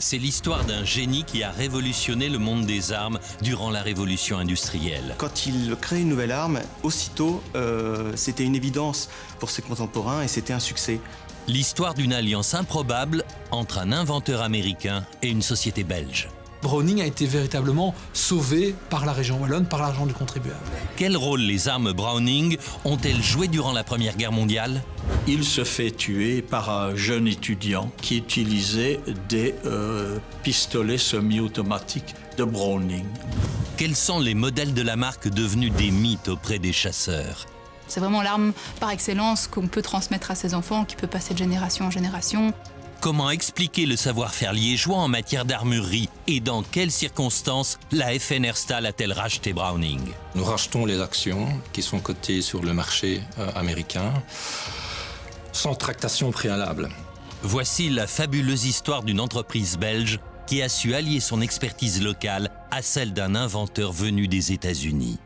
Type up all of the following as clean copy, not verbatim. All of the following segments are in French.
C'est l'histoire d'un génie qui a révolutionné le monde des armes durant la révolution industrielle. Quand il crée une nouvelle arme, aussitôt, c'était une évidence pour ses contemporains et c'était un succès. L'histoire d'une alliance improbable entre un inventeur américain et une société belge. Browning a été véritablement sauvé par la région wallonne, par l'argent du contribuable. Quel rôle les armes Browning ont-elles joué durant la Première Guerre mondiale? Il se fait tuer par un jeune étudiant qui utilisait des pistolets semi-automatiques de Browning. Quels sont les modèles de la marque devenus des mythes auprès des chasseurs? C'est vraiment l'arme par excellence qu'on peut transmettre à ses enfants, qui peut passer de génération en génération. Comment expliquer le savoir-faire liégeois en matière d'armurerie et dans quelles circonstances la FN Herstal a-t-elle racheté Browning? Nous rachetons les actions qui sont cotées sur le marché américain sans tractation préalable. Voici la fabuleuse histoire d'une entreprise belge qui a su allier son expertise locale à celle d'un inventeur venu des États-Unis.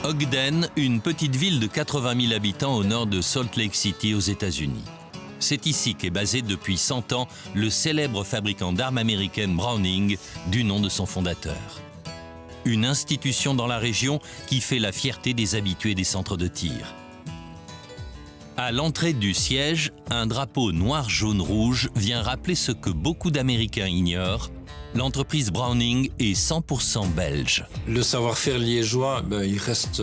Ogden, une petite ville de 80 000 habitants au nord de Salt Lake City aux États-Unis. C'est ici qu'est basé depuis 100 ans le célèbre fabricant d'armes américaines Browning, du nom de son fondateur. Une institution dans la région qui fait la fierté des habitués des centres de tir. À l'entrée du siège, un drapeau noir-jaune-rouge vient rappeler ce que beaucoup d'Américains ignorent. L'entreprise Browning est 100% belge. Le savoir-faire liégeois, il reste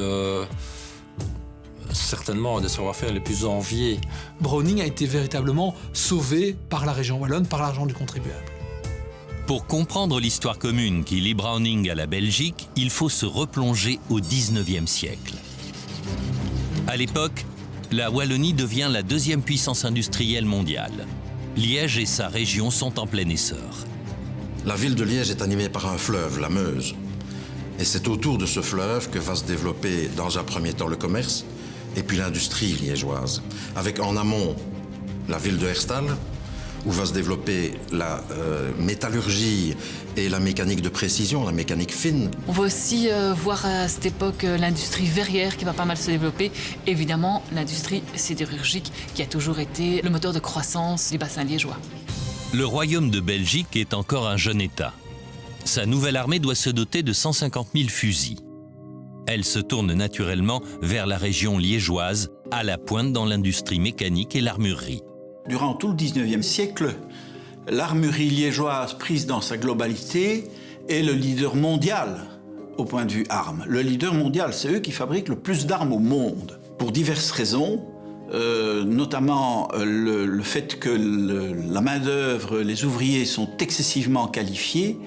certainement un des savoir-faire les plus enviés. Browning a été véritablement sauvé par la région wallonne, par l'argent du contribuable. Pour comprendre l'histoire commune qui lie Browning à la Belgique, il faut se replonger au XIXe siècle. À l'époque, la Wallonie devient la deuxième puissance industrielle mondiale. Liège et sa région sont en plein essor. La ville de Liège est animée par un fleuve, la Meuse. Et c'est autour de ce fleuve que va se développer dans un premier temps le commerce et puis l'industrie liégeoise. Avec en amont la ville de Herstal, où va se développer la métallurgie et la mécanique de précision, la mécanique fine. On va aussi voir à cette époque l'industrie verrière qui va pas mal se développer. Évidemment, l'industrie sidérurgique qui a toujours été le moteur de croissance du bassin liégeois. Le royaume de Belgique est encore un jeune État. Sa nouvelle armée doit se doter de 150 000 fusils. Elle se tourne naturellement vers la région liégeoise, à la pointe dans l'industrie mécanique et l'armurerie. Durant tout le XIXe siècle, l'armurerie liégeoise prise dans sa globalité est le leader mondial au point de vue armes. Le leader mondial, c'est eux qui fabriquent le plus d'armes au monde, pour diverses raisons. Notamment le fait que la main-d'œuvre, les ouvriers sont excessivement qualifiés,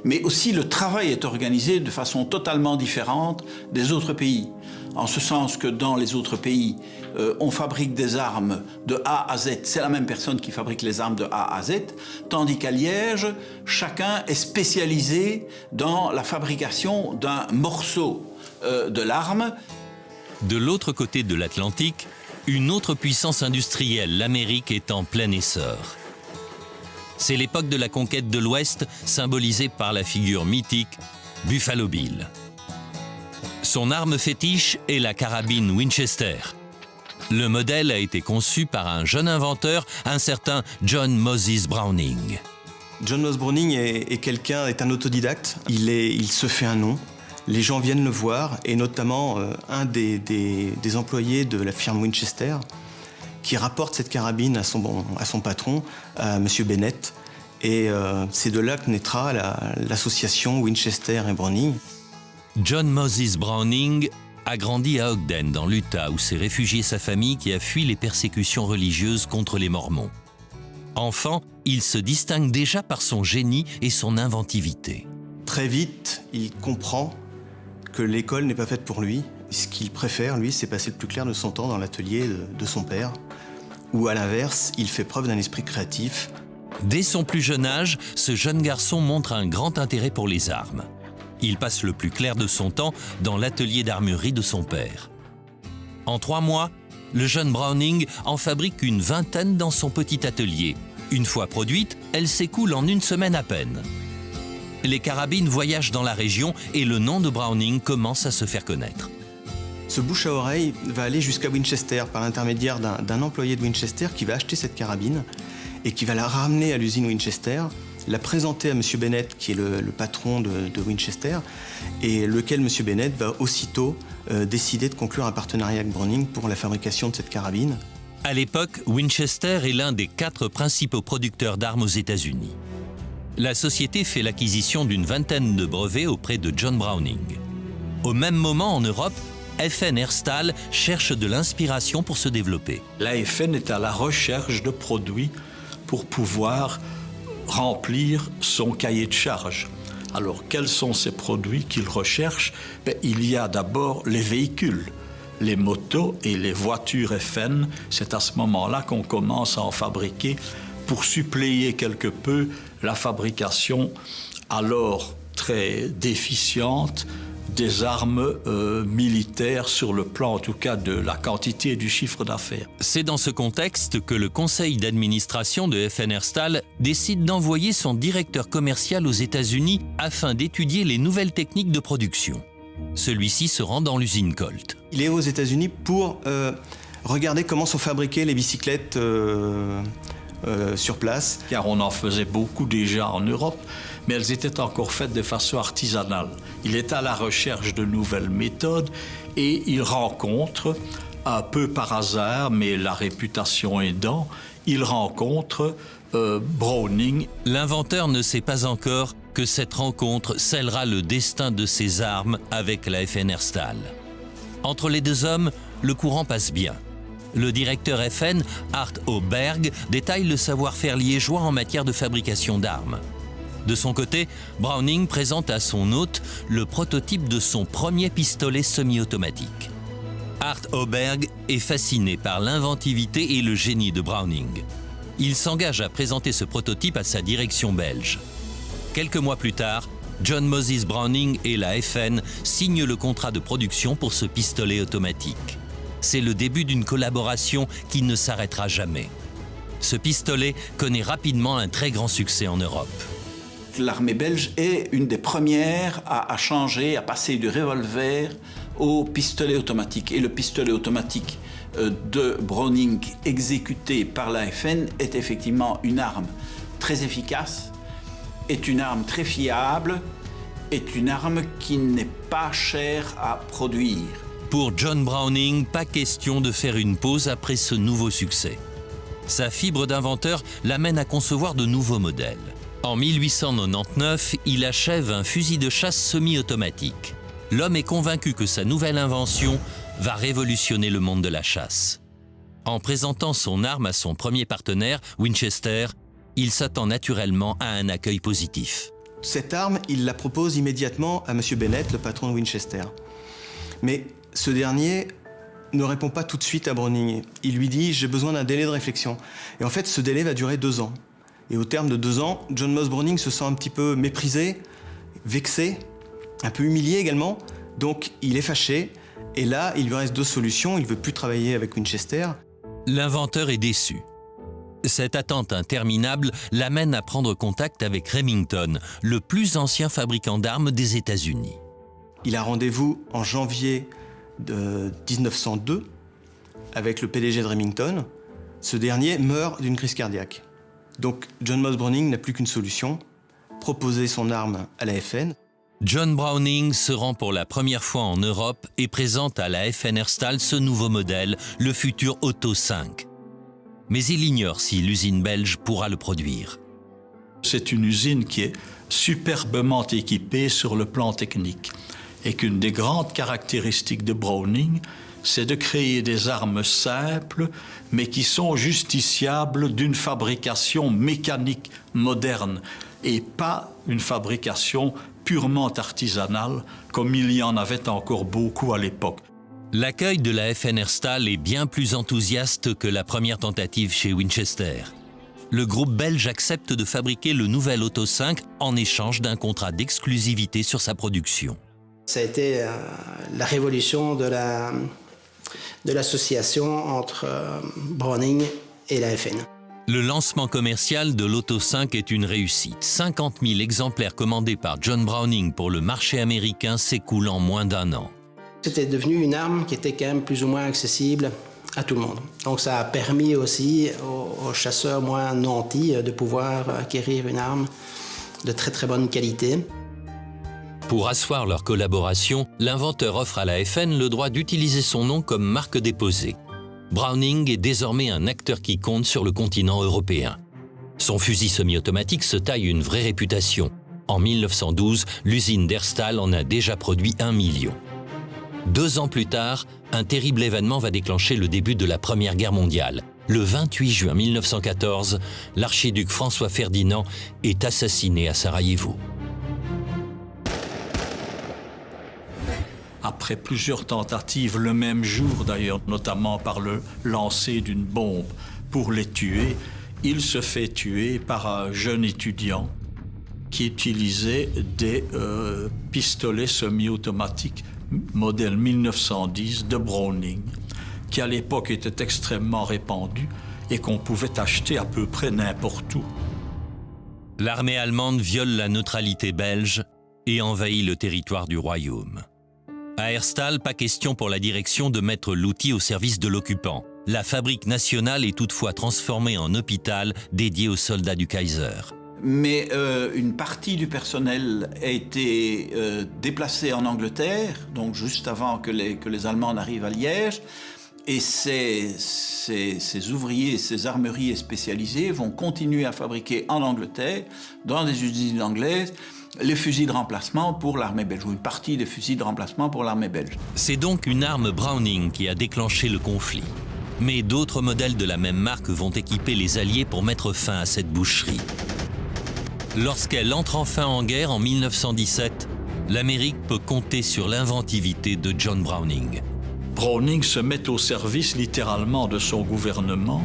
mais aussi le travail est organisé de façon totalement différente des autres pays. En ce sens que dans les autres pays, on fabrique des armes de A à Z, c'est la même personne qui fabrique les armes de A à Z, tandis qu'à Liège, chacun est spécialisé dans la fabrication d'un morceau de l'arme. De l'autre côté de l'Atlantique, une autre puissance industrielle, l'Amérique, est en plein essor. C'est l'époque de la conquête de l'Ouest, symbolisée par la figure mythique Buffalo Bill. Son arme fétiche est la carabine Winchester. Le modèle a été conçu par un jeune inventeur, un certain John Moses Browning. John Moses Browning est un autodidacte. Il se fait un nom. Les gens viennent le voir, et notamment un des employés de la firme Winchester, qui rapporte cette carabine à son patron, à M. Bennett. Et c'est de là que naîtra l'association Winchester et Browning. John Moses Browning a grandi à Ogden, dans l'Utah, où s'est réfugiée sa famille qui a fui les persécutions religieuses contre les Mormons. Enfant, il se distingue déjà par son génie et son inventivité. Très vite, il comprend que l'école n'est pas faite pour lui. Ce qu'il préfère, lui, c'est passer le plus clair de son temps dans l'atelier de son père, où à l'inverse, il fait preuve d'un esprit créatif. Dès son plus jeune âge, ce jeune garçon montre un grand intérêt pour les armes. Il passe le plus clair de son temps dans l'atelier d'armurerie de son père. En 3 mois, le jeune Browning en fabrique une vingtaine dans son petit atelier. Une fois produite, elle s'écoule en une semaine à peine. Les carabines voyagent dans la région et le nom de Browning commence à se faire connaître. Ce bouche à oreille va aller jusqu'à Winchester par l'intermédiaire d'un employé de Winchester qui va acheter cette carabine et qui va la ramener à l'usine Winchester, la présenter à M. Bennett, qui est le patron de Winchester, et lequel M. Bennett va aussitôt décider de conclure un partenariat avec Browning pour la fabrication de cette carabine. À l'époque, Winchester est l'un des 4 principaux producteurs d'armes aux États-Unis. La société fait l'acquisition d'une vingtaine de brevets auprès de John Browning. Au même moment, en Europe, FN Herstal cherche de l'inspiration pour se développer. L'AFN est à la recherche de produits pour pouvoir remplir son cahier de charges. Alors, quels sont ces produits qu'il recherche? Il y a d'abord les véhicules, les motos et les voitures FN. C'est à ce moment-là qu'on commence à en fabriquer pour suppléer quelque peu la fabrication alors très déficiente des armes militaires sur le plan en tout cas de la quantité et du chiffre d'affaires. C'est dans ce contexte que le conseil d'administration de FN Herstal décide d'envoyer son directeur commercial aux États-Unis afin d'étudier les nouvelles techniques de production. Celui-ci se rend dans l'usine Colt. Il est aux États-Unis pour regarder comment sont fabriquées les bicyclettes sur place. Car on en faisait beaucoup déjà en Europe, mais elles étaient encore faites de façon artisanale. Il est à la recherche de nouvelles méthodes et il rencontre, un peu par hasard, mais la réputation aidant, il rencontre Browning. L'inventeur ne sait pas encore que cette rencontre scellera le destin de ses armes avec la FN Herstal. Entre les deux hommes, le courant passe bien. Le directeur FN, Art Oberg, détaille le savoir-faire liégeois en matière de fabrication d'armes. De son côté, Browning présente à son hôte le prototype de son premier pistolet semi-automatique. Art Oberg est fasciné par l'inventivité et le génie de Browning. Il s'engage à présenter ce prototype à sa direction belge. Quelques mois plus tard, John Moses Browning et la FN signent le contrat de production pour ce pistolet automatique. C'est le début d'une collaboration qui ne s'arrêtera jamais. Ce pistolet connaît rapidement un très grand succès en Europe. L'armée belge est une des premières à changer, à passer du revolver au pistolet automatique. Et le pistolet automatique de Browning exécuté par la FN est effectivement une arme très efficace, est une arme très fiable, est une arme qui n'est pas chère à produire. Pour John Browning, pas question de faire une pause après ce nouveau succès. Sa fibre d'inventeur l'amène à concevoir de nouveaux modèles. En 1899, il achève un fusil de chasse semi-automatique. L'homme est convaincu que sa nouvelle invention va révolutionner le monde de la chasse. En présentant son arme à son premier partenaire, Winchester, il s'attend naturellement à un accueil positif. Cette arme, il la propose immédiatement à M. Bennett, le patron de Winchester. Mais ce dernier ne répond pas tout de suite à Browning. Il lui dit « j'ai besoin d'un délai de réflexion ». Et en fait, ce délai va durer 2 ans. Et au terme de 2 ans, John Moses Browning se sent un petit peu méprisé, vexé, un peu humilié également. Donc il est fâché. Et là, il lui reste 2 solutions. Il ne veut plus travailler avec Winchester. L'inventeur est déçu. Cette attente interminable l'amène à prendre contact avec Remington, le plus ancien fabricant d'armes des États-Unis. Il a rendez-vous en janvier de 1902 avec le PDG de Remington. Ce dernier meurt d'une crise cardiaque. Donc John Moses Browning n'a plus qu'une solution, proposer son arme à la FN. John Browning se rend pour la première fois en Europe et présente à la FN Herstal ce nouveau modèle, le futur Auto 5. Mais il ignore si l'usine belge pourra le produire. C'est une usine qui est superbement équipée sur le plan technique et qu'une des grandes caractéristiques de Browning, c'est de créer des armes simples, mais qui sont justiciables d'une fabrication mécanique moderne et pas une fabrication purement artisanale, comme il y en avait encore beaucoup à l'époque. L'accueil de la FN Herstal est bien plus enthousiaste que la première tentative chez Winchester. Le groupe belge accepte de fabriquer le nouvel Auto 5 en échange d'un contrat d'exclusivité sur sa production. Ça a été la révolution de l'association entre Browning et la FN. Le lancement commercial de l'Auto 5 est une réussite. 50 000 exemplaires commandés par John Browning pour le marché américain s'écoulent en moins d'1 an. C'était devenu une arme qui était quand même plus ou moins accessible à tout le monde. Donc ça a permis aussi aux chasseurs moins nantis de pouvoir acquérir une arme de très très bonne qualité. Pour asseoir leur collaboration, l'inventeur offre à la FN le droit d'utiliser son nom comme marque déposée. Browning est désormais un acteur qui compte sur le continent européen. Son fusil semi-automatique se taille une vraie réputation. En 1912, l'usine d'Herstal en a déjà produit 1 million. 2 ans plus tard, un terrible événement va déclencher le début de la Première Guerre mondiale. Le 28 juin 1914, l'archiduc François Ferdinand est assassiné à Sarajevo. Après plusieurs tentatives le même jour d'ailleurs, notamment par le lancer d'une bombe pour les tuer, il se fait tuer par un jeune étudiant qui utilisait des pistolets semi-automatiques modèle 1910 de Browning, qui à l'époque était extrêmement répandu et qu'on pouvait acheter à peu près n'importe où. L'armée allemande viole la neutralité belge et envahit le territoire du royaume. À Herstal, pas question pour la direction de mettre l'outil au service de l'occupant. La fabrique nationale est toutefois transformée en hôpital dédié aux soldats du Kaiser. Mais une partie du personnel a été déplacée en Angleterre, donc juste avant que les Allemands n'arrivent à Liège. Et ces ouvriers, ces armuriers spécialisés vont continuer à fabriquer en Angleterre, dans des usines anglaises, les fusils de remplacement pour l'armée belge, ou une partie des fusils de remplacement pour l'armée belge. C'est donc une arme Browning qui a déclenché le conflit. Mais d'autres modèles de la même marque vont équiper les Alliés pour mettre fin à cette boucherie. Lorsqu'elle entre enfin en guerre en 1917, l'Amérique peut compter sur l'inventivité de John Browning. Browning se met au service littéralement de son gouvernement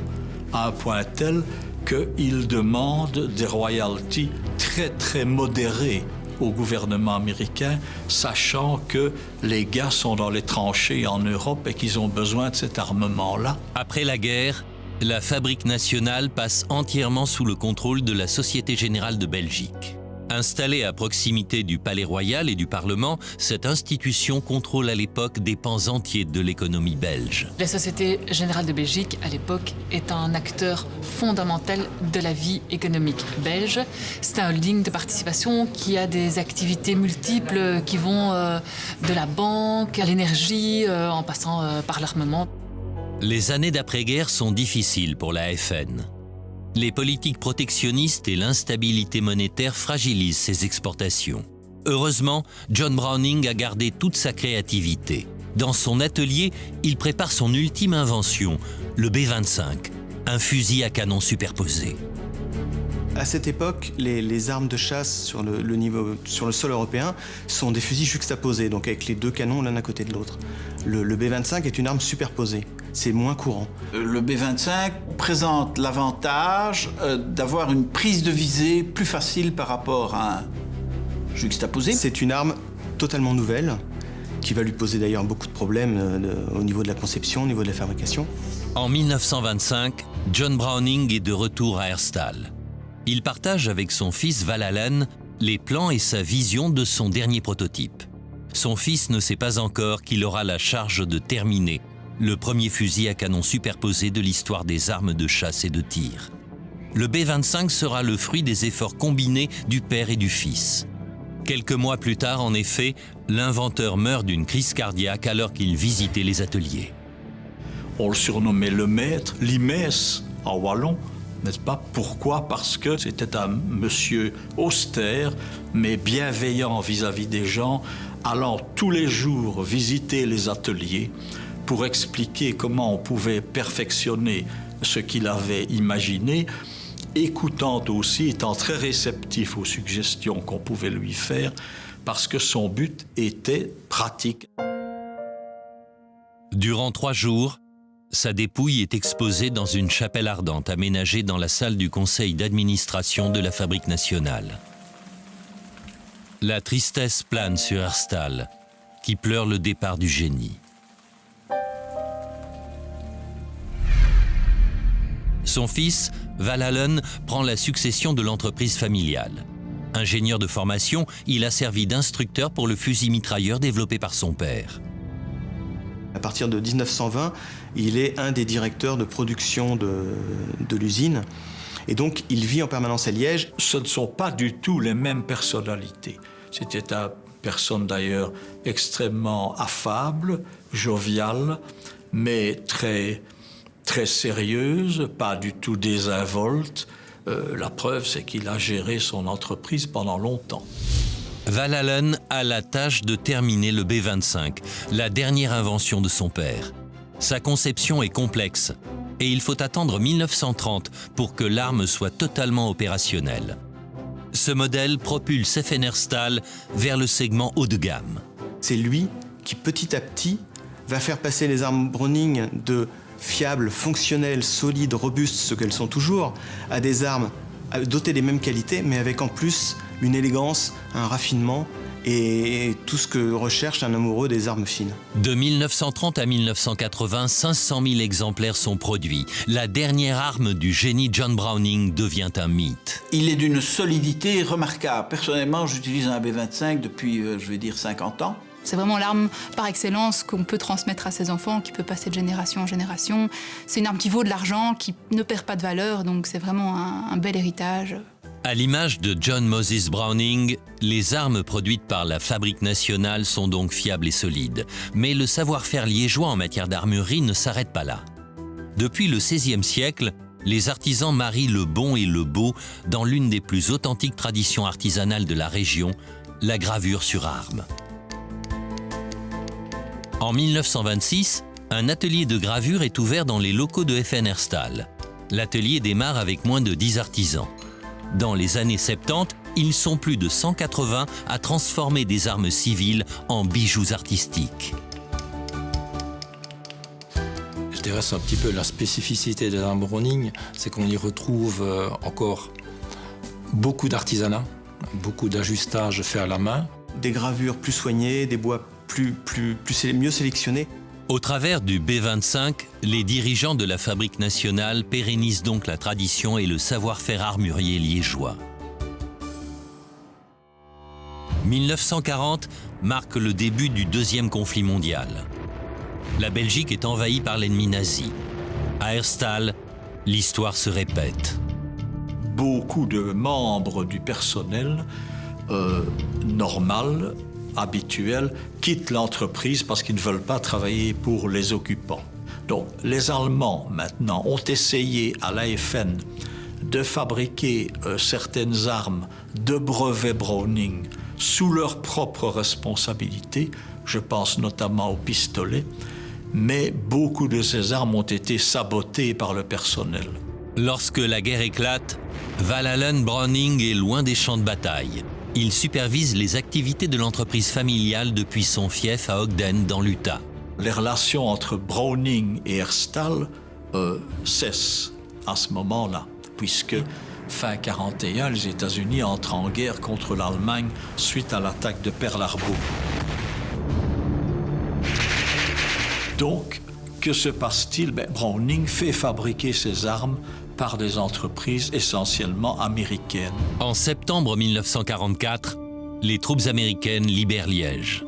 à un point tel qu'il demande des royalties très très modérées au gouvernement américain, sachant que les gars sont dans les tranchées en Europe et qu'ils ont besoin de cet armement-là. Après la guerre, la fabrique nationale passe entièrement sous le contrôle de la Société Générale de Belgique. Installée à proximité du Palais Royal et du Parlement, cette institution contrôle à l'époque des pans entiers de l'économie belge. La Société Générale de Belgique, à l'époque, est un acteur fondamental de la vie économique belge. C'est un holding de participation qui a des activités multiples qui vont de la banque à l'énergie, en passant par l'armement. Les années d'après-guerre sont difficiles pour la FN. Les politiques protectionnistes et l'instabilité monétaire fragilisent ses exportations. Heureusement, John Browning a gardé toute sa créativité. Dans son atelier, il prépare son ultime invention, le B-25, un fusil à canon superposé. À cette époque, les armes de chasse sur le sol européen sont des fusils juxtaposés, donc avec les 2 canons l'un à côté de l'autre. Le B-25 est une arme superposée. C'est moins courant. Le B-25 présente l'avantage d'avoir une prise de visée plus facile par rapport à un juxtaposé. C'est une arme totalement nouvelle, qui va lui poser d'ailleurs beaucoup de problèmes au niveau de la conception, au niveau de la fabrication. En 1925, John Browning est de retour à Herstal. Il partage avec son fils Val Allen les plans et sa vision de son dernier prototype. Son fils ne sait pas encore qu'il aura la charge de terminer le premier fusil à canon superposé de l'histoire des armes de chasse et de tir. Le B-25 sera le fruit des efforts combinés du père et du fils. Quelques mois plus tard, en effet, l'inventeur meurt d'une crise cardiaque alors qu'il visitait les ateliers. On le surnommait le maître, l'Imès en wallon, n'est-ce pas? Pourquoi? Parce que c'était un monsieur austère, mais bienveillant vis-à-vis des gens, allant tous les jours visiter les ateliers pour expliquer comment on pouvait perfectionner ce qu'il avait imaginé, écoutant aussi, étant très réceptif aux suggestions qu'on pouvait lui faire, parce que son but était pratique. Durant 3 jours, sa dépouille est exposée dans une chapelle ardente aménagée dans la salle du conseil d'administration de la Fabrique nationale. La tristesse plane sur Herstal, qui pleure le départ du génie. Son fils, Val Allen, prend la succession de l'entreprise familiale. Ingénieur de formation, il a servi d'instructeur pour le fusil mitrailleur développé par son père. À partir de 1920, il est un des directeurs de production de l'usine. Et donc, il vit en permanence à Liège. Ce ne sont pas du tout les mêmes personnalités. C'était une personne d'ailleurs extrêmement affable, joviale, mais très, très sérieuse, pas du tout désinvolte. La preuve, c'est qu'il a géré son entreprise pendant longtemps. Val Allen a la tâche de terminer le B-25, la dernière invention de son père. Sa conception est complexe et il faut attendre 1930 pour que l'arme soit totalement opérationnelle. Ce modèle propulse FNR Stahl vers le segment haut de gamme. C'est lui qui, petit à petit, va faire passer les armes Browning de fiables, fonctionnelles, solides, robustes, ce qu'elles sont toujours, à des armes dotées des mêmes qualités, mais avec en plus une élégance, un raffinement et tout ce que recherche un amoureux des armes fines. De 1930 à 1980, 500 000 exemplaires sont produits. La dernière arme du génie John Browning devient un mythe. Il est d'une solidité remarquable. Personnellement, j'utilise un B-25 depuis, 50 ans. C'est vraiment l'arme par excellence qu'on peut transmettre à ses enfants, qui peut passer de génération en génération. C'est une arme qui vaut de l'argent, qui ne perd pas de valeur, donc c'est vraiment un bel héritage. À l'image de John Moses Browning, les armes produites par la Fabrique nationale sont donc fiables et solides. Mais le savoir-faire liégeois en matière d'armurerie ne s'arrête pas là. Depuis le XVIe siècle, les artisans marient le bon et le beau dans l'une des plus authentiques traditions artisanales de la région, la gravure sur armes. En 1926, un atelier de gravure est ouvert dans les locaux de FNR Stahl. L'atelier démarre avec moins de 10 artisans. Dans les années 70, ils sont plus de 180 à transformer des armes civiles en bijoux artistiques. Je dirais c'est un petit peu la spécificité des armes Browning, c'est qu'on y retrouve encore beaucoup d'artisanat, beaucoup d'ajustage fait à la main. Des gravures plus soignées, des bois mieux sélectionnés. Au travers du B-25, les dirigeants de la Fabrique nationale pérennisent donc la tradition et le savoir-faire armurier liégeois. 1940 marque le début du deuxième conflit mondial. La Belgique est envahie par l'ennemi nazi. À Herstal, l'histoire se répète. Beaucoup de membres du personnel normal, habituel, quittent l'entreprise parce qu'ils ne veulent pas travailler pour les occupants. Donc les Allemands maintenant ont essayé à l'AFN de fabriquer certaines armes de brevet Browning sous leur propre responsabilité. Je pense notamment aux pistolets, mais beaucoup de ces armes ont été sabotées par le personnel. Lorsque la guerre éclate, Val Allen Browning est loin des champs de bataille. Il supervise les activités de l'entreprise familiale depuis son fief à Ogden, dans l'Utah. Les relations entre Browning et Herstal cessent à ce moment-là, puisque fin 1941, les États-Unis entrent en guerre contre l'Allemagne suite à l'attaque de Pearl Harbor. Donc, que se passe-t-il? Browning fait fabriquer ses armes par des entreprises essentiellement américaines. En septembre 1944, les troupes américaines libèrent Liège.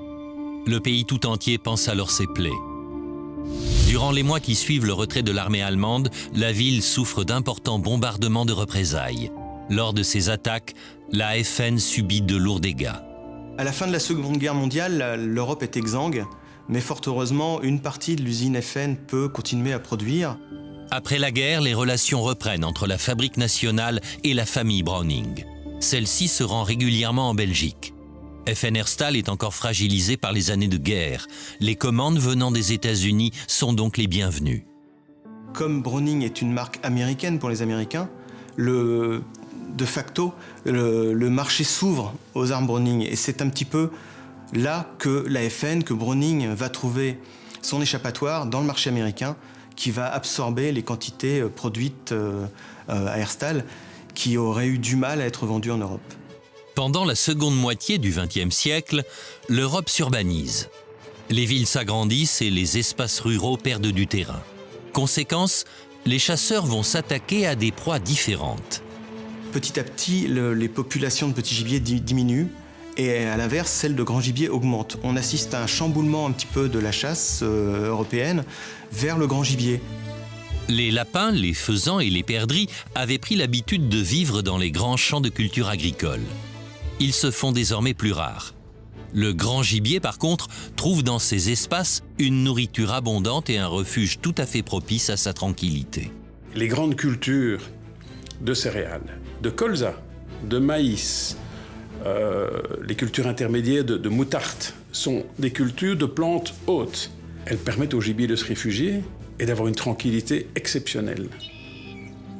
Le pays tout entier pense alors ses plaies. Durant les mois qui suivent le retrait de l'armée allemande, la ville souffre d'importants bombardements de représailles. Lors de ces attaques, la FN subit de lourds dégâts. À la fin de la Seconde Guerre mondiale, l'Europe est exsangue, mais fort heureusement, une partie de l'usine FN peut continuer à produire. Après la guerre, les relations reprennent entre la Fabrique nationale et la famille Browning. Celle-ci se rend régulièrement en Belgique. FNR Stahl est encore fragilisé par les années de guerre. Les commandes venant des États-Unis sont donc les bienvenues. Comme Browning est une marque américaine pour les Américains, de facto, le marché s'ouvre aux armes Browning. Et c'est un petit peu là que la FN, que Browning va trouver son échappatoire dans le marché américain, qui va absorber les quantités produites à Herstal qui auraient eu du mal à être vendues en Europe. Pendant la seconde moitié du XXe siècle, l'Europe s'urbanise. Les villes s'agrandissent et les espaces ruraux perdent du terrain. Conséquence, les chasseurs vont s'attaquer à des proies différentes. Petit à petit, les populations de petits gibiers diminuent et à l'inverse, celles de grands gibiers augmentent. On assiste à un chamboulement un petit peu de la chasse européenne vers le grand gibier. Les lapins, les faisans et les perdrix avaient pris l'habitude de vivre dans les grands champs de culture agricole. Ils se font désormais plus rares. Le grand gibier, par contre, trouve dans ces espaces une nourriture abondante et un refuge tout à fait propice à sa tranquillité. Les grandes cultures de céréales, de colza, de maïs, les cultures intermédiaires de moutarde sont des cultures de plantes hautes. Elles permettent au gibier de se réfugier et d'avoir une tranquillité exceptionnelle.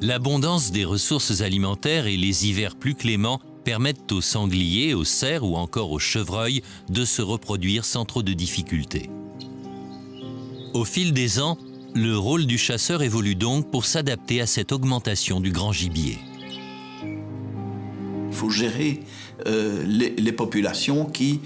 L'abondance des ressources alimentaires et les hivers plus cléments permettent aux sangliers, aux cerfs ou encore aux chevreuils de se reproduire sans trop de difficultés. Au fil des ans, le rôle du chasseur évolue donc pour s'adapter à cette augmentation du grand gibier. Il faut gérer les populations qui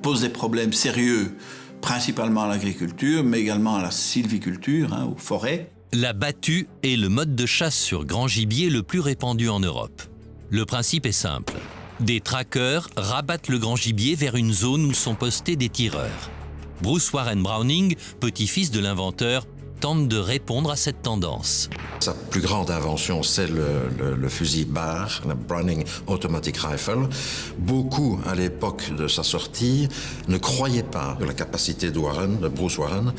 posent des problèmes sérieux, principalement à l'agriculture, mais également à la sylviculture, aux forêts. La battue est le mode de chasse sur grand gibier le plus répandu en Europe. Le principe est simple. Des traqueurs rabattent le grand gibier vers une zone où sont postés des tireurs. Bruce Warren Browning, petit-fils de l'inventeur, tente de répondre à cette tendance. Sa plus grande invention, c'est le fusil Barr, le Browning Automatic Rifle. Beaucoup, à l'époque de sa sortie, ne croyaient pas de la capacité de Bruce Warren,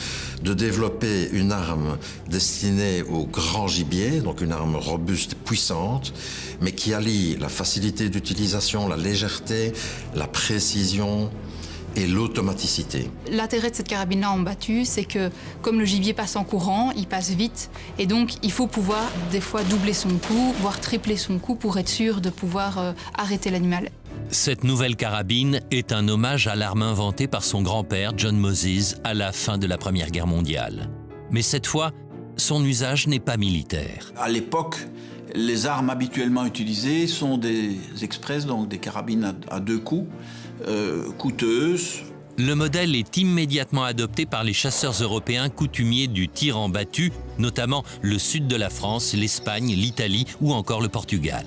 de développer une arme destinée au grand gibier, donc une arme robuste, puissante, mais qui allie la facilité d'utilisation, la légèreté, la précision et l'automaticité. L'intérêt de cette carabine-là en battue, c'est que comme le gibier passe en courant, il passe vite et donc il faut pouvoir des fois doubler son coup, voire tripler son coup pour être sûr de pouvoir arrêter l'animal. Cette nouvelle carabine est un hommage à l'arme inventée par son grand-père John Moses à la fin de la Première Guerre mondiale. Mais cette fois, son usage n'est pas militaire. À l'époque, les armes habituellement utilisées sont des express, donc des carabines à deux coups, coûteuses. Le modèle est immédiatement adopté par les chasseurs européens coutumiers du tir en battue, notamment le sud de la France, l'Espagne, l'Italie ou encore le Portugal.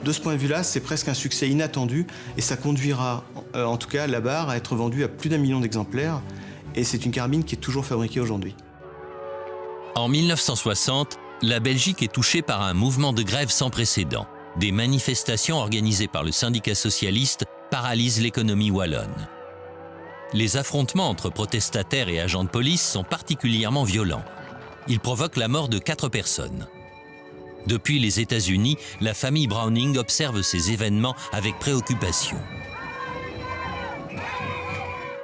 De ce point de vue-là, c'est presque un succès inattendu et ça conduira, en tout cas, la barre à être vendue à plus d'1 million d'exemplaires et c'est une carabine qui est toujours fabriquée aujourd'hui. En 1960, la Belgique est touchée par un mouvement de grève sans précédent. Des manifestations organisées par le syndicat socialiste paralysent l'économie wallonne. Les affrontements entre protestataires et agents de police sont particulièrement violents. Ils provoquent la mort de 4 personnes. Depuis les États-Unis, la famille Browning observe ces événements avec préoccupation.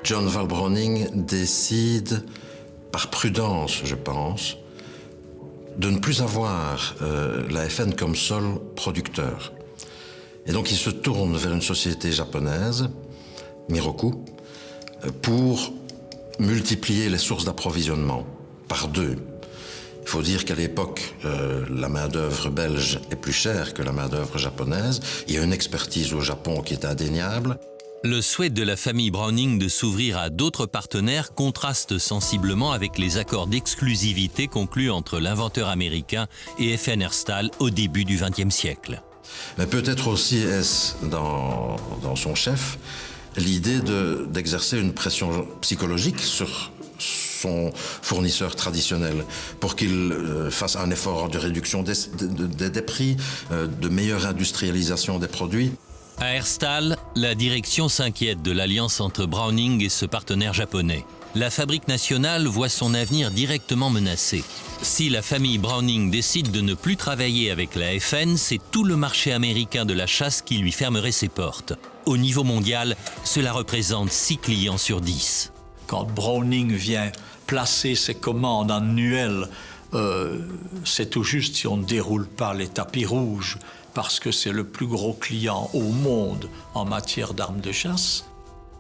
John Val Browning décide, par prudence, je pense, de ne plus avoir la FN comme seul producteur. Et donc il se tourne vers une société japonaise, Miroku, pour multiplier les sources d'approvisionnement par 2. Il faut dire qu'à l'époque, la main-d'œuvre belge est plus chère que la main-d'œuvre japonaise. Il y a une expertise au Japon qui est indéniable. Le souhait de la famille Browning de s'ouvrir à d'autres partenaires contraste sensiblement avec les accords d'exclusivité conclus entre l'inventeur américain et FN Herstal au début du XXe siècle. Mais peut-être aussi est-ce dans son chef l'idée d'exercer une pression psychologique sur son fournisseur traditionnel pour qu'il fasse un effort de réduction des prix, de meilleure industrialisation des produits. À Herstal, la direction s'inquiète de l'alliance entre Browning et ce partenaire japonais. La fabrique nationale voit son avenir directement menacé. Si la famille Browning décide de ne plus travailler avec la FN, c'est tout le marché américain de la chasse qui lui fermerait ses portes. Au niveau mondial, cela représente 6 clients sur 10. Quand Browning vient placer ses commandes annuelles, c'est tout juste si on ne déroule pas les tapis rouges, parce que c'est le plus gros client au monde en matière d'armes de chasse.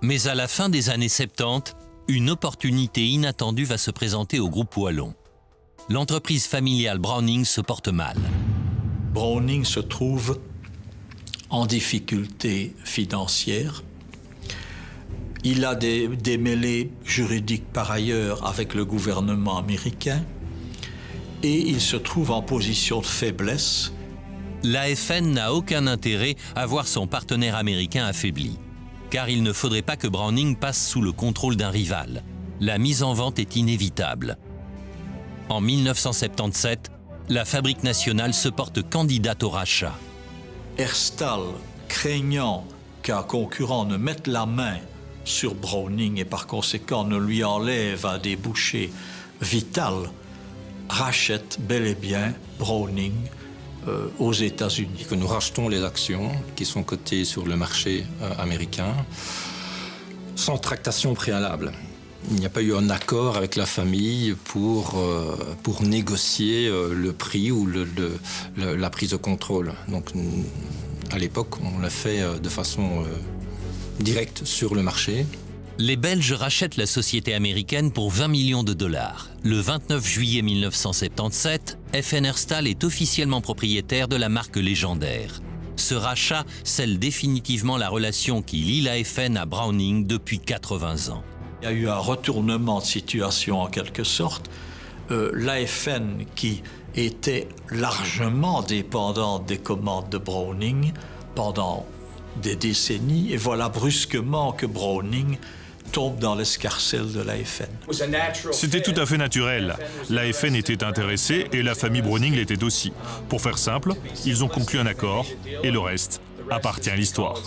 Mais à la fin des années 70, une opportunité inattendue va se présenter au groupe wallon. L'entreprise familiale Browning se porte mal. Browning se trouve en difficulté financière. Il a des mêlées juridiques par ailleurs avec le gouvernement américain. et il se trouve en position de faiblesse. L'AFN n'a aucun intérêt à voir son partenaire américain affaibli, car il ne faudrait pas que Browning passe sous le contrôle d'un rival. La mise en vente est inévitable. En 1977, la Fabrique nationale se porte candidate au rachat. Herstal, craignant qu'un concurrent ne mette la main sur Browning et par conséquent ne lui enlève un débouché vital, rachète bel et bien Browning aux États-Unis. Que nous rachetons les actions qui sont cotées sur le marché américain sans tractation préalable. Il n'y a pas eu un accord avec la famille pour négocier le prix ou la prise de contrôle. Donc, à l'époque, on l'a fait de façon directe sur le marché. Les Belges rachètent la société américaine pour 20 millions de dollars. Le 29 juillet 1977, FN Herstal est officiellement propriétaire de la marque légendaire. Ce rachat scelle définitivement la relation qui lie l'AFN à Browning depuis 80 ans. Il y a eu un retournement de situation en quelque sorte. L'AFN, qui était largement dépendante des commandes de Browning pendant des décennies, et voilà brusquement que Browning tombe dans l'escarcelle de l'AFN. C'était tout à fait naturel. L'AFN était intéressée et la famille Browning l'était aussi. Pour faire simple, ils ont conclu un accord et le reste appartient à l'histoire.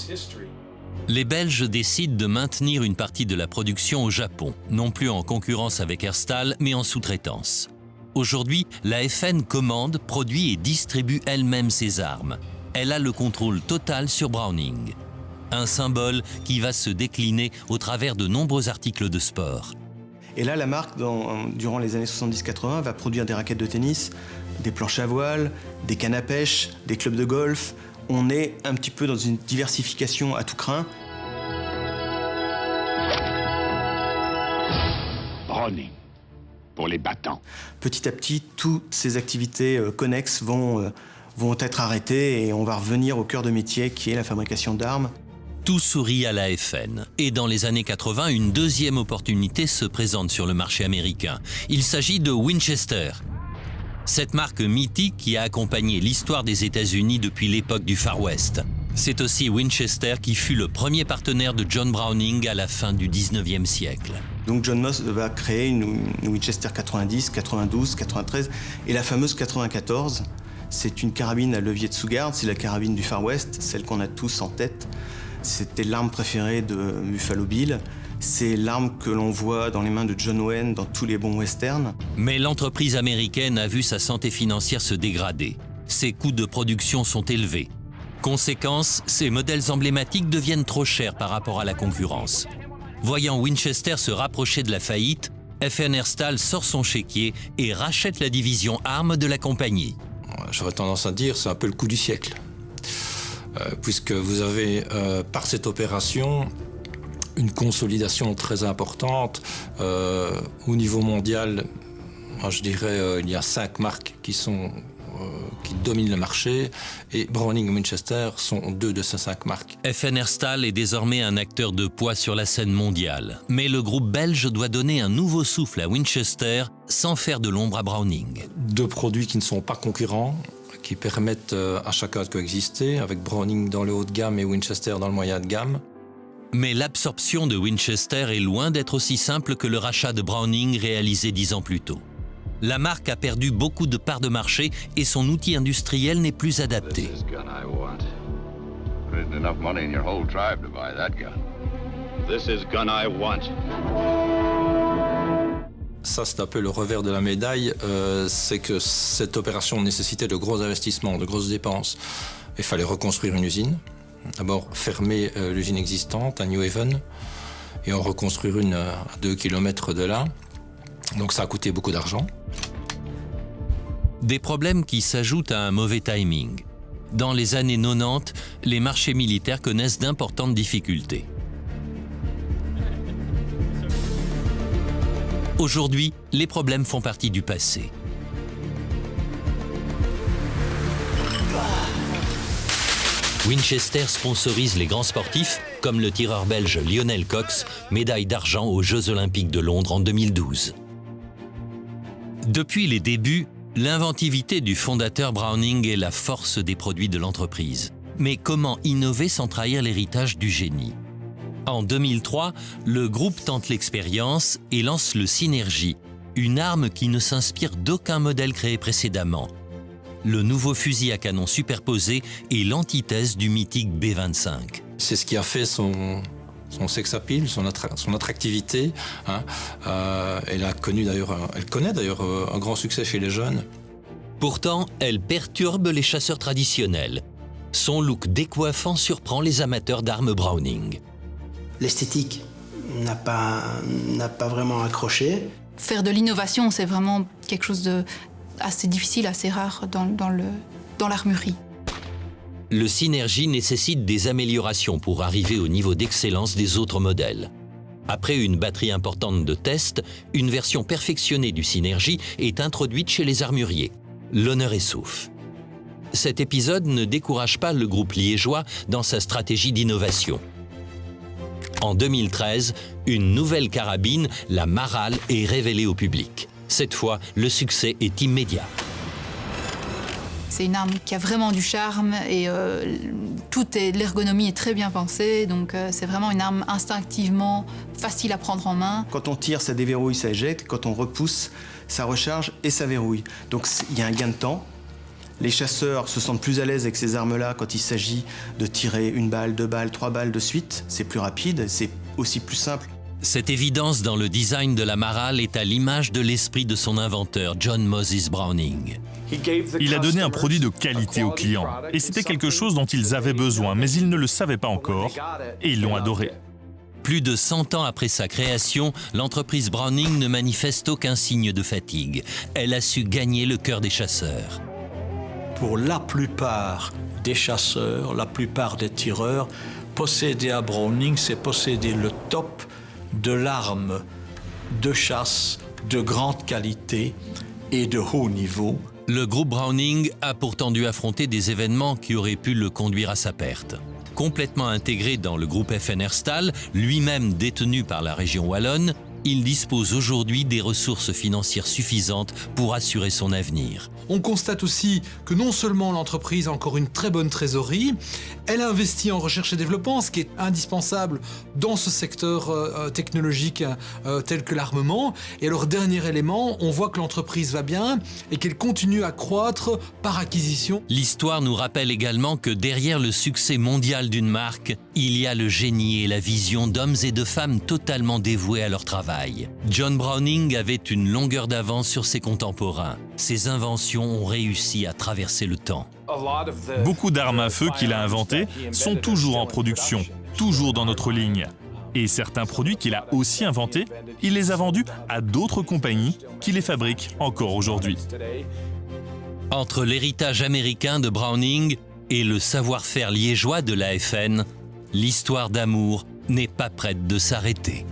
Les Belges décident de maintenir une partie de la production au Japon, non plus en concurrence avec Herstal, mais en sous-traitance. Aujourd'hui, l'AFN commande, produit et distribue elle-même ses armes. Elle a le contrôle total sur Browning. Un symbole qui va se décliner au travers de nombreux articles de sport. Et là, la marque, durant les années 70-80, va produire des raquettes de tennis, des planches à voile, des cannes à pêche, des clubs de golf. On est un petit peu dans une diversification à tout crin. Browning, pour les battants. Petit à petit, toutes ces activités connexes vont être arrêtées et on va revenir au cœur de métier qui est la fabrication d'armes. Tout sourit à l'AFN. Et dans les années 80, une deuxième opportunité se présente sur le marché américain. Il s'agit de Winchester. Cette marque mythique qui a accompagné l'histoire des États-Unis depuis l'époque du Far West. C'est aussi Winchester qui fut le premier partenaire de John Browning à la fin du 19e siècle. Donc John Moss va créer une Winchester 90, 92, 93 et la fameuse 94. C'est une carabine à levier de sous-garde, c'est la carabine du Far West, celle qu'on a tous en tête. C'était l'arme préférée de Buffalo Bill. C'est l'arme que l'on voit dans les mains de John Wayne dans tous les bons westerns. Mais l'entreprise américaine a vu sa santé financière se dégrader. Ses coûts de production sont élevés. Conséquence, ces modèles emblématiques deviennent trop chers par rapport à la concurrence. Voyant Winchester se rapprocher de la faillite, FN Herstal sort son chéquier et rachète la division armes de la compagnie. J'aurais tendance à dire c'est un peu le coup du siècle. Puisque vous avez, par cette opération, une consolidation très importante. Au niveau mondial, moi, je dirais il y a 5 marques qui dominent le marché et Browning et Winchester sont 2 de ces 5 marques. FN Herstal est désormais un acteur de poids sur la scène mondiale. Mais le groupe belge doit donner un nouveau souffle à Winchester sans faire de l'ombre à Browning. 2 produits qui ne sont pas concurrents, qui permettent à chacun de coexister, avec Browning dans le haut de gamme et Winchester dans le moyen de gamme. Mais l'absorption de Winchester est loin d'être aussi simple que le rachat de Browning réalisé 10 ans plus tôt. La marque a perdu beaucoup de parts de marché et son outil industriel n'est plus adapté. Ça, c'est un peu le revers de la médaille, c'est que cette opération nécessitait de gros investissements, de grosses dépenses. Il fallait reconstruire une usine. D'abord, fermer l'usine existante à New Haven et en reconstruire une à 2 km de là. Donc ça a coûté beaucoup d'argent. Des problèmes qui s'ajoutent à un mauvais timing. Dans les années 90, les marchés militaires connaissent d'importantes difficultés. Aujourd'hui, les problèmes font partie du passé. Winchester sponsorise les grands sportifs, comme le tireur belge Lionel Cox, médaille d'argent aux Jeux Olympiques de Londres en 2012. Depuis les débuts, L'inventivité du fondateur Browning est la force des produits de l'entreprise. Mais comment innover sans trahir l'héritage du génie? En 2003, le groupe tente l'expérience et lance le Synergy, une arme qui ne s'inspire d'aucun modèle créé précédemment. Le nouveau fusil à canon superposé est l'antithèse du mythique B-25. C'est ce qui a fait son sex appeal, son attractivité. Elle connaît d'ailleurs un grand succès chez les jeunes. Pourtant, elle perturbe les chasseurs traditionnels. Son look décoiffant surprend les amateurs d'armes Browning. L'esthétique n'a pas vraiment accroché. Faire de l'innovation, c'est vraiment quelque chose de assez difficile, assez rare dans l'armurerie. Le Synergy nécessite des améliorations pour arriver au niveau d'excellence des autres modèles. Après une batterie importante de tests, une version perfectionnée du Synergy est introduite chez les armuriers. L'honneur est sauf. Cet épisode ne décourage pas le groupe liégeois dans sa stratégie d'innovation. En 2013, une nouvelle carabine, la Maral, est révélée au public. Cette fois, le succès est immédiat. C'est une arme qui a vraiment du charme et l'ergonomie est très bien pensée. Donc c'est vraiment une arme instinctivement facile à prendre en main. Quand on tire, ça déverrouille, ça éjecte. Quand on repousse, ça recharge et ça verrouille. Donc il y a un gain de temps. Les chasseurs se sentent plus à l'aise avec ces armes-là quand il s'agit de tirer 1 balle, 2 balles, 3 balles de suite. C'est plus rapide, c'est aussi plus simple. Cette évidence dans le design de la Maral est à l'image de l'esprit de son inventeur, John Moses Browning. Il a donné un produit de qualité aux clients. Et c'était quelque chose dont ils avaient besoin, mais ils ne le savaient pas encore. Et ils l'ont adoré. Plus de 100 ans après sa création, l'entreprise Browning ne manifeste aucun signe de fatigue. Elle a su gagner le cœur des chasseurs. Pour la plupart des chasseurs, la plupart des tireurs, posséder un Browning, c'est posséder le top de l'arme de chasse de grande qualité et de haut niveau. Le groupe Browning a pourtant dû affronter des événements qui auraient pu le conduire à sa perte. Complètement intégré dans le groupe FN Herstal, lui-même détenu par la région wallonne, il dispose aujourd'hui des ressources financières suffisantes pour assurer son avenir. On constate aussi que non seulement l'entreprise a encore une très bonne trésorerie, elle a investi en recherche et développement, ce qui est indispensable dans ce secteur technologique tel que l'armement. Et alors, dernier élément, on voit que l'entreprise va bien et qu'elle continue à croître par acquisition. L'histoire nous rappelle également que derrière le succès mondial d'une marque, il y a le génie et la vision d'hommes et de femmes totalement dévoués à leur travail. John Browning avait une longueur d'avance sur ses contemporains. Ses inventions ont réussi à traverser le temps. Beaucoup d'armes à feu qu'il a inventées sont toujours en production, toujours dans notre ligne. Et certains produits qu'il a aussi inventés, il les a vendus à d'autres compagnies qui les fabriquent encore aujourd'hui. Entre l'héritage américain de Browning et le savoir-faire liégeois de l'AFN, l'histoire d'amour n'est pas prête de s'arrêter.